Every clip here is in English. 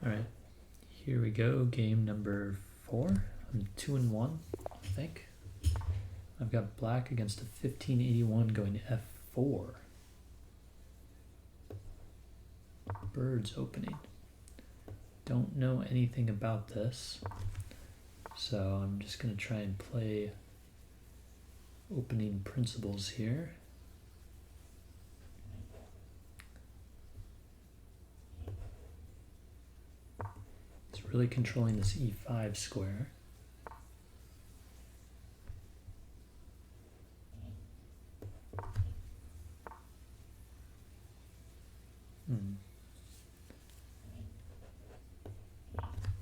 All right, here we go. Game number 4. I'm 2-1, I think. I've got black against a 1581 going to f4. Birds opening. Don't know anything about this, so I'm just going to try and play opening principles here. It's really controlling this e5 square.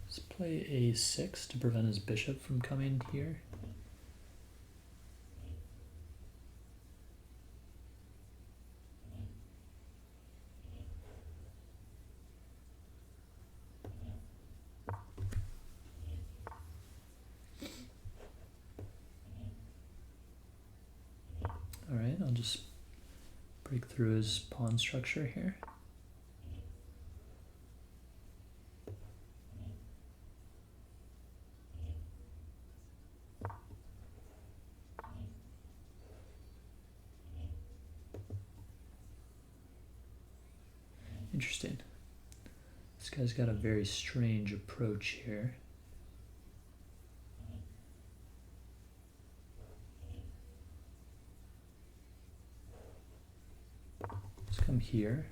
Let's play a6 to prevent his bishop from coming here. All right, I'll just break through his pawn structure here. Interesting. This guy's got a very strange approach here. Let's come here.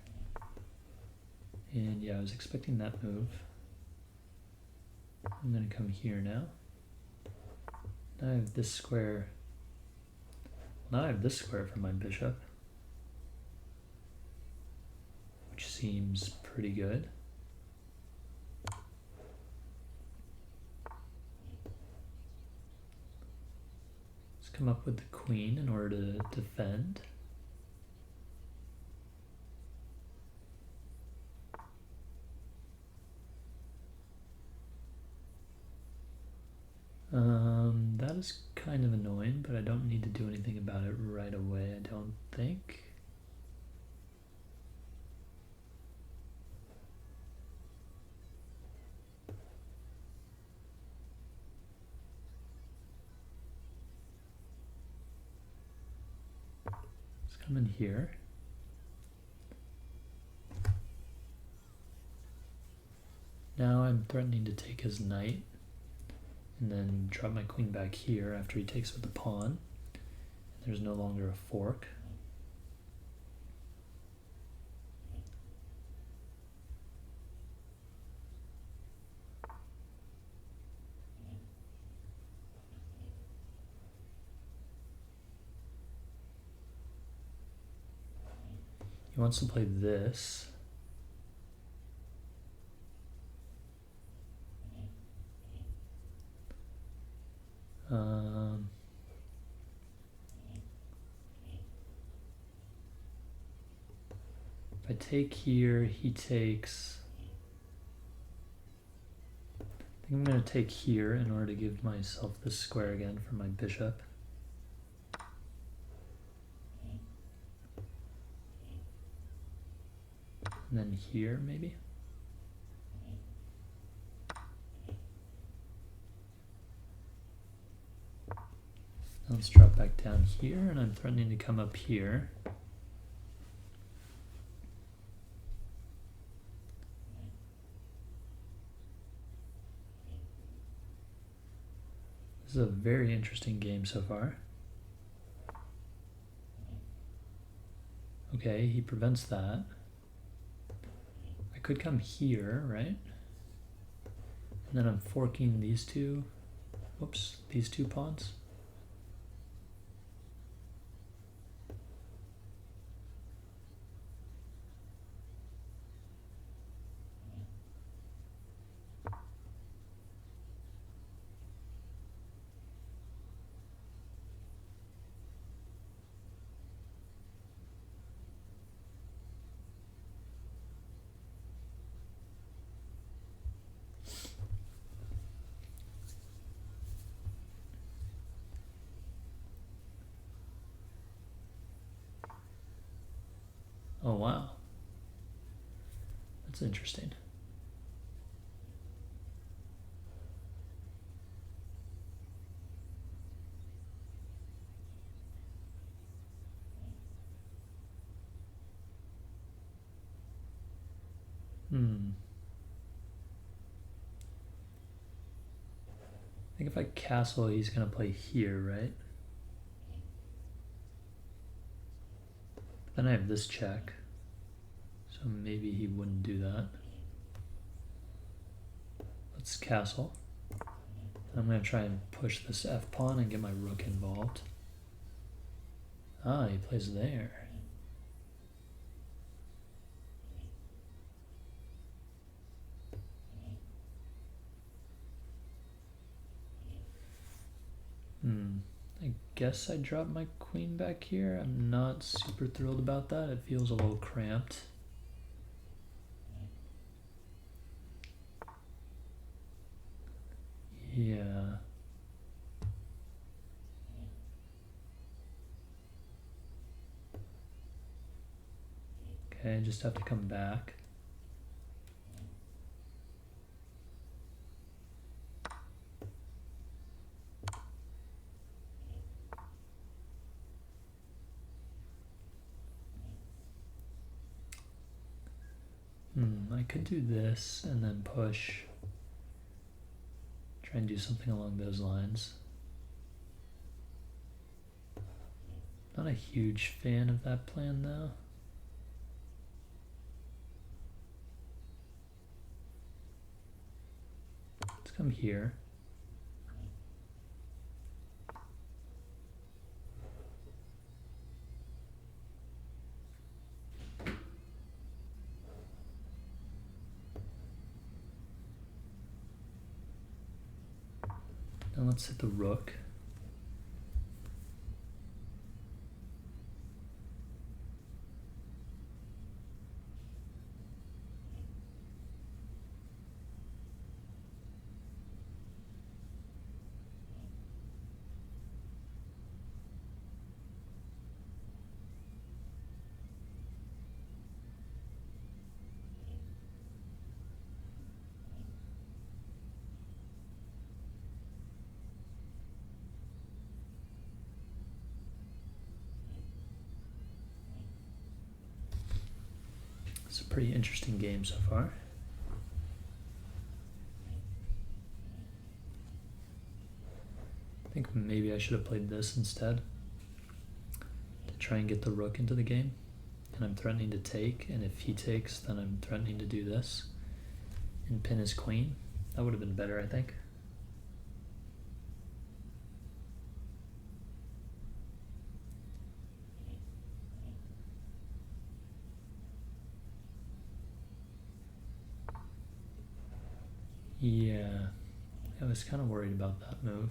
And yeah, I was expecting that move. I'm going to come here now. Now I have this square. Now I have this square for my bishop, which seems pretty good. Let's come up with the queen in order to defend. That is kind of annoying, but I don't need to do anything about it right away, I don't think. Let's come in here. Now I'm threatening to take his knight and then drop my queen back here after he takes with the pawn. There's no longer a fork. He wants to play this. If I take here, he takes. I think I'm going to take here in order to give myself this square again for my bishop. And then here, maybe. Let's drop back down here, and I'm threatening to come up here. This is a very interesting game so far. Okay, he prevents that. I could come here, right? And then I'm forking these two, whoops, these two pawns. Oh, wow. That's interesting. I think if I castle, he's gonna play here, right? Then I have this check, so maybe he wouldn't do that. Let's castle. I'm gonna try and push this f pawn and get my rook involved. Ah, he plays there. I guess I drop my queen back here. I'm not super thrilled about that. It feels a little cramped. Yeah. Okay, I just have to come back. I could do this and then push. Try and do something along those lines. Not a huge fan of that plan though. Let's come here. Now let's hit the rook. It's a pretty interesting game so far. I think maybe I should have played this instead to try and get the rook into the game. And I'm threatening to take, and if he takes, then I'm threatening to do this and pin his queen. That would have been better, I think. Yeah, I was kind of worried about that move.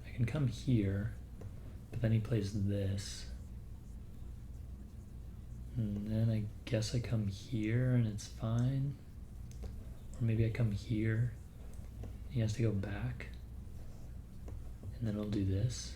I can come here, but then he plays this. And then I guess I come here and it's fine. Or maybe I come here. He has to go back. And then I'll do this.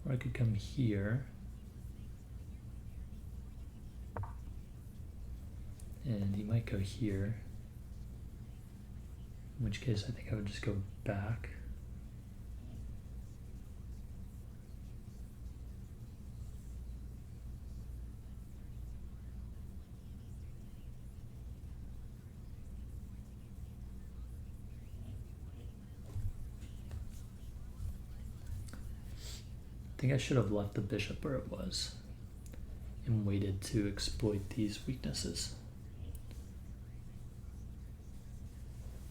Or I could come here. And he might go here. In which case I think I would just go back. I think I should have left the bishop where it was and waited to exploit these weaknesses.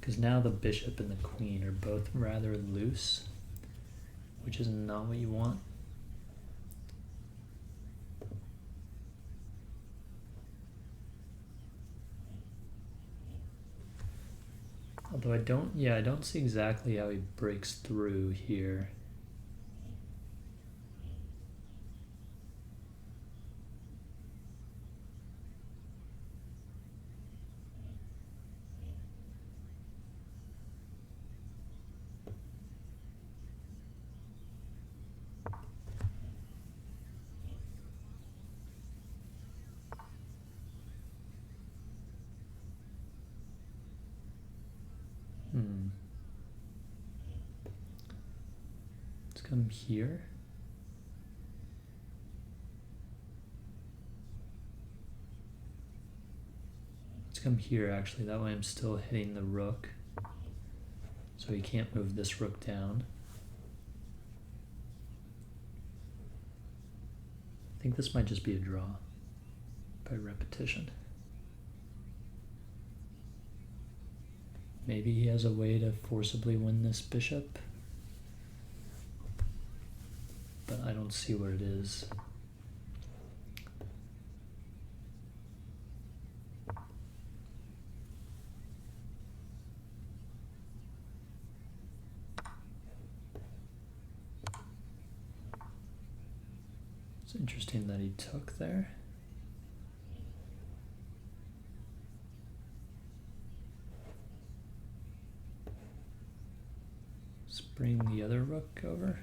Because now the bishop and the queen are both rather loose, which is not what you want. Although I don't see exactly how he breaks through here. Let's come here. Let's come here actually, that way I'm still hitting the rook. So he can't move this rook down. I think this might just be a draw by repetition. Maybe he has a way to forcibly win this bishop, but I don't see where it is. It's interesting that he took there. Let's bring the other rook over.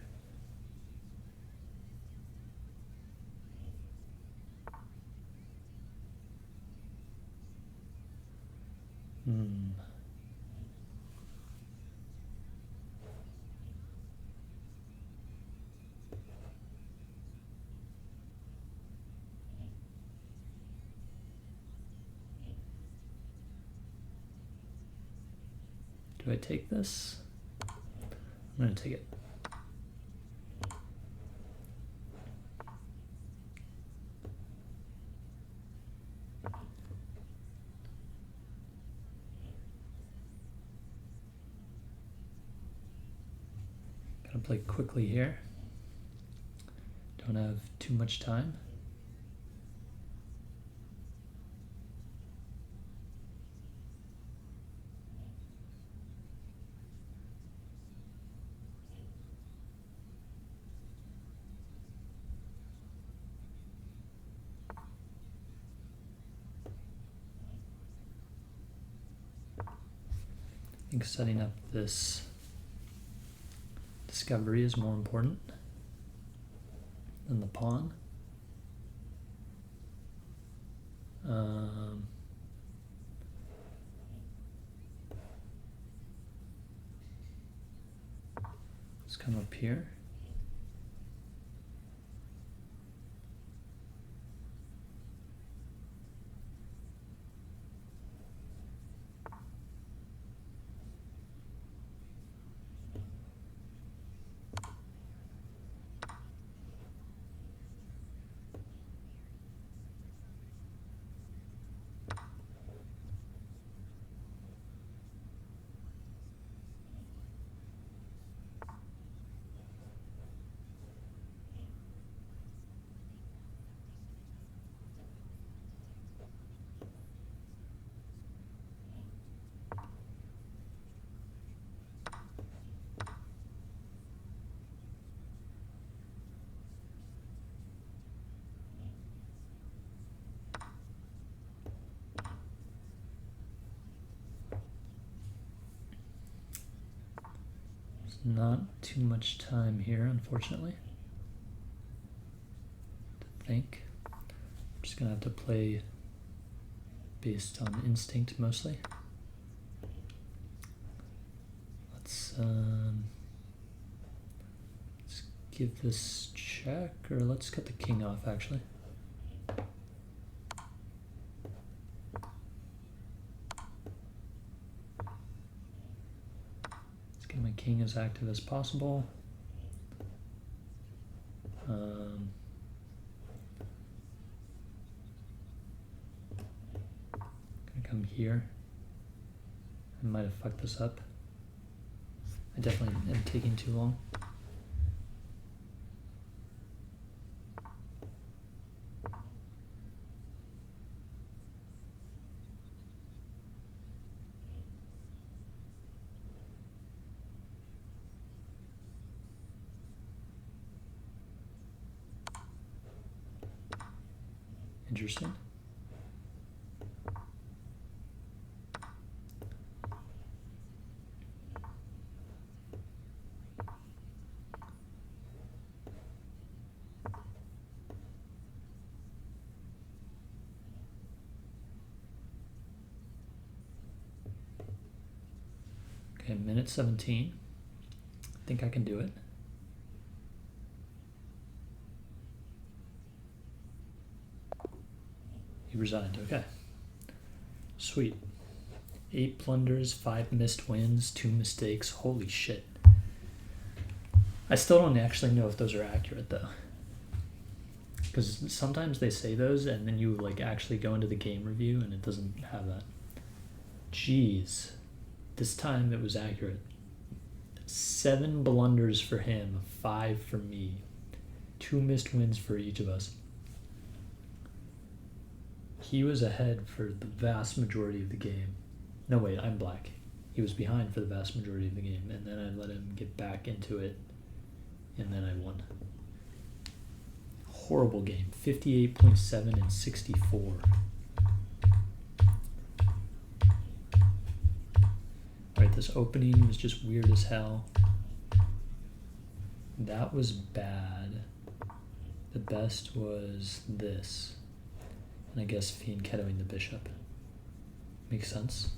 Do I take this? I'm going to take it. Gotta play quickly here. Don't have too much time. I think setting up this discovery is more important than the pawn. Let's come up here. Not too much time here, unfortunately, to think. I'm just gonna have to play based on instinct mostly. Let's give this check, or let's cut the king off actually. My king as active as possible. Gonna come here. I might have fucked this up. I definitely am taking too long. Interesting. Okay, Okay, minute 17. I think I can do it. He resigned, okay. Sweet. 8 blunders, 5 missed wins, 2 mistakes. Holy shit. I still don't actually know if those are accurate though. Because sometimes they say those and then you like actually go into the game review and it doesn't have that. Jeez. This time it was accurate. 7 blunders for him, 5 for me. 2 missed wins for each of us. He was ahead for the vast majority of the game. No, wait, I'm black. He was behind for the vast majority of the game, and then I let him get back into it, and then I won. Horrible game. 58.7 and 64. Alright, this opening was just weird as hell. That was bad. The best was this. And I guess fianchettoing the bishop. Makes sense?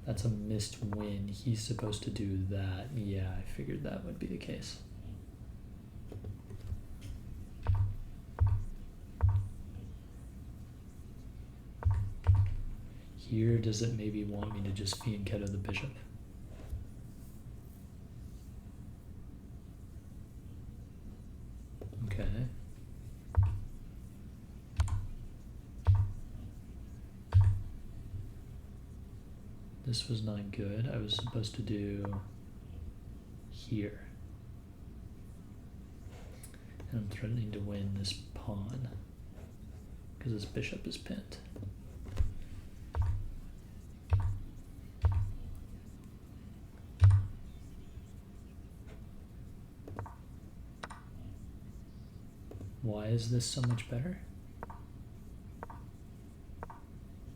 That's a missed win. He's supposed to do that. Yeah, I figured that would be the case. Here, does it maybe want me to just fianchetto the bishop? Okay. This was not good. I was supposed to do here. And I'm threatening to win this pawn because this bishop is pinned. Why is this so much better?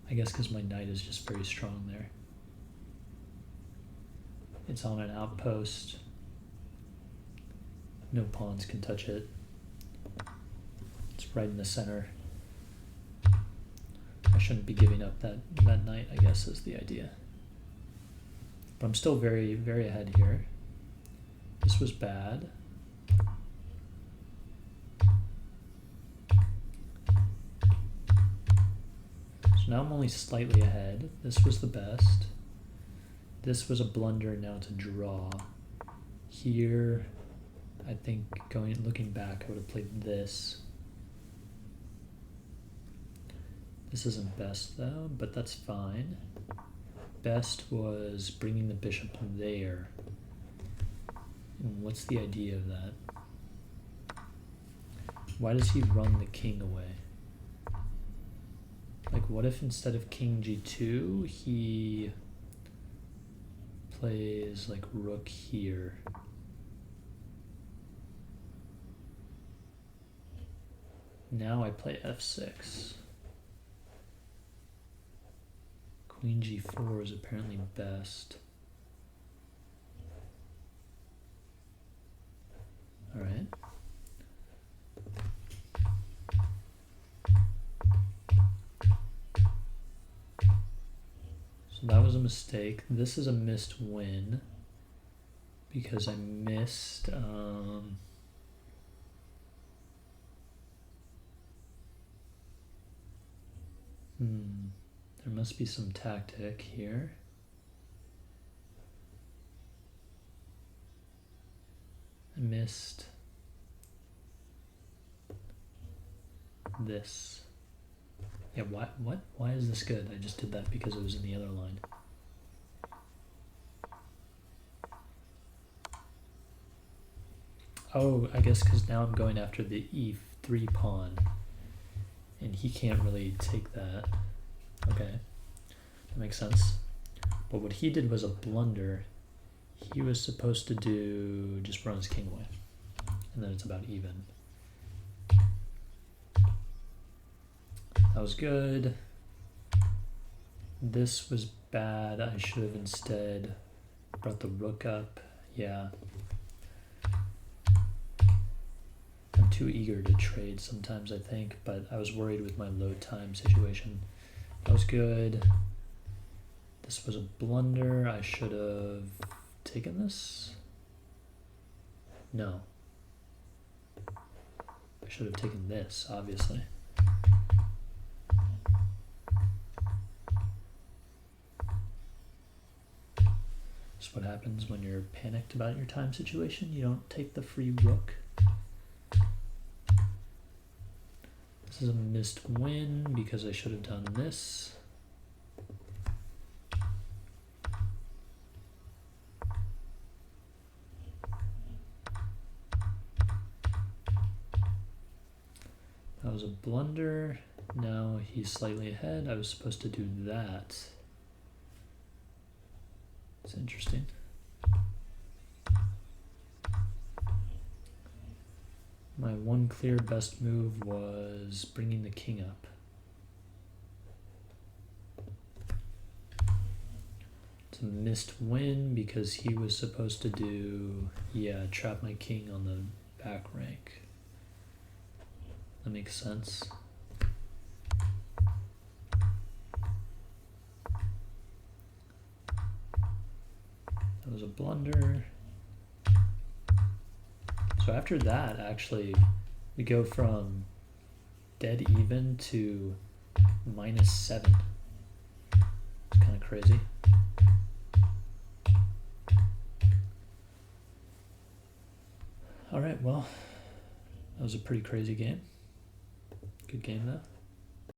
I guess because my knight is just very strong there. It's on an outpost. No pawns can touch it. It's right in the center. I shouldn't be giving up that knight, I guess, is the idea. But I'm still very, very ahead here. This was bad. So now I'm only slightly ahead. This was the best. This was a blunder now to draw. Here, I think looking back, I would have played this. This isn't best though, but that's fine. Best was bringing the bishop there. And what's the idea of that? Why does he run the king away? Like, what if instead of king g2, he plays like rook here? Now I play f6. Queen g4 is apparently best. All right. So that was a mistake. This is a missed win because I missed there must be some tactic here. I missed this. Yeah, why is this good? I just did that because it was in the other line. Oh, I guess because now I'm going after the e3 pawn. And he can't really take that. Okay, that makes sense. But what he did was a blunder. He was supposed to do, just run his king away. And then it's about even. That was good. This was bad. I should have instead brought the rook up. Yeah. I'm too eager to trade sometimes, I think, but I was worried with my load time situation. That was good. This was a blunder. I should have taken this. No. I should have taken this, obviously. That's what happens when you're panicked about your time situation. You don't take the free rook. This is a missed win because I should have done this. That was a blunder. Now he's slightly ahead. I was supposed to do that. It's interesting. My one clear best move was bringing the king up. It's a missed win because he was supposed to do, yeah, trap my king on the back rank. That makes sense. That was a blunder. So after that, actually, we go from dead even to -7. It's kind of crazy. All right, well, that was a pretty crazy game. Good game though.